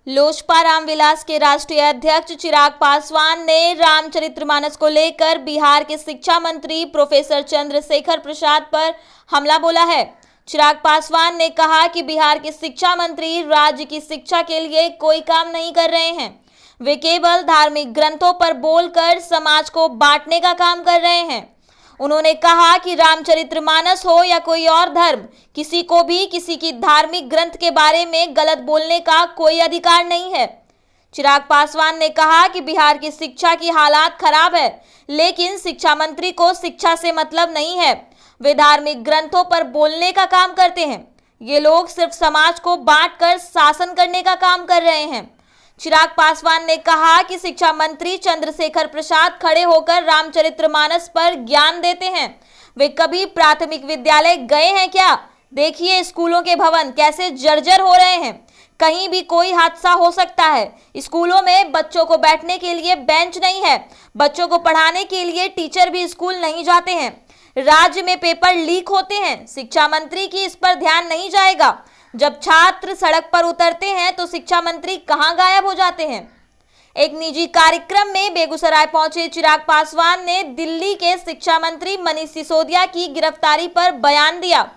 लोजपा रामविलास के राष्ट्रीय अध्यक्ष चिराग पासवान ने रामचरितमानस को लेकर बिहार के शिक्षा मंत्री प्रोफेसर चंद्रशेखर प्रसाद पर हमला बोला है। चिराग पासवान ने कहा कि बिहार के शिक्षा मंत्री राज्य की शिक्षा के लिए कोई काम नहीं कर रहे हैं। वे केवल धार्मिक ग्रंथों पर बोलकर समाज को बांटने का काम कर रहे हैं। उन्होंने कहा कि रामचरितमानस हो या कोई और धर्म, किसी को भी किसी की धार्मिक ग्रंथ के बारे में गलत बोलने का कोई अधिकार नहीं है। चिराग पासवान ने कहा कि बिहार की शिक्षा की हालात खराब है, लेकिन शिक्षा मंत्री को शिक्षा से मतलब नहीं है। वे धार्मिक ग्रंथों पर बोलने का काम करते हैं। ये लोग सिर्फ समाज को बांटकर शासन करने का काम कर रहे हैं। चिराग पासवान ने कहा कि शिक्षा मंत्री चंद्रशेखर प्रसाद खड़े होकर रामचरितमानस पर ज्ञान देते हैं। वे कभी प्राथमिक विद्यालय गए हैं क्या? देखिए स्कूलों के भवन कैसे जर्जर हो रहे हैं। कहीं भी कोई हादसा हो सकता है। स्कूलों में बच्चों को बैठने के लिए बेंच नहीं है। बच्चों को पढ़ाने के लिए टीचर भी स्कूल नहीं जाते हैं। राज्य में पेपर लीक होते हैं। शिक्षा मंत्री की इस पर ध्यान नहीं जाएगा। जब छात्र सड़क पर उतरते हैं तो शिक्षा मंत्री कहां गायब हो जाते हैं। एक निजी कार्यक्रम में बेगूसराय पहुंचे चिराग पासवान ने दिल्ली के शिक्षा मंत्री मनीष सिसोदिया की गिरफ्तारी पर बयान दिया।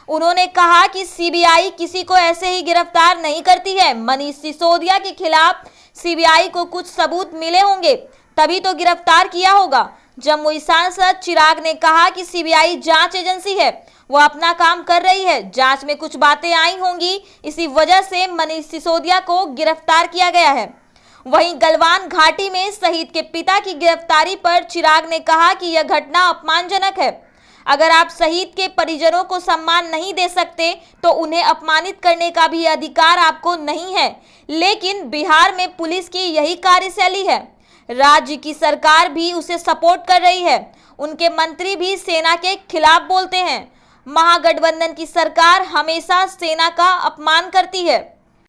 उन्होंने कहा कि सीबीआई किसी को ऐसे ही गिरफ्तार नहीं करती है। मनीष सिसोदिया के खिलाफ सीबीआई को कुछ सबूत मिले होंगे, तभी तो गिरफ्तार किया होगा। जमुई सांसद चिराग ने कहा कि सीबीआई जांच एजेंसी है, वो अपना काम कर रही है। जांच में कुछ बातें आई होंगी, इसी वजह से मनीष सिसोदिया को गिरफ्तार किया गया है। वहीं गलवान घाटी में शहीद के पिता की गिरफ्तारी पर चिराग ने कहा कि यह घटना अपमानजनक है। अगर आप शहीद के परिजनों को सम्मान नहीं दे सकते तो उन्हें अपमानित करने का भी अधिकार आपको नहीं है। लेकिन बिहार में पुलिस की यही कार्यशैली है। राज्य की सरकार भी उसे सपोर्ट कर रही है। उनके मंत्री भी सेना के खिलाफ बोलते हैं। महागठबंधन की सरकार हमेशा सेना का अपमान करती है।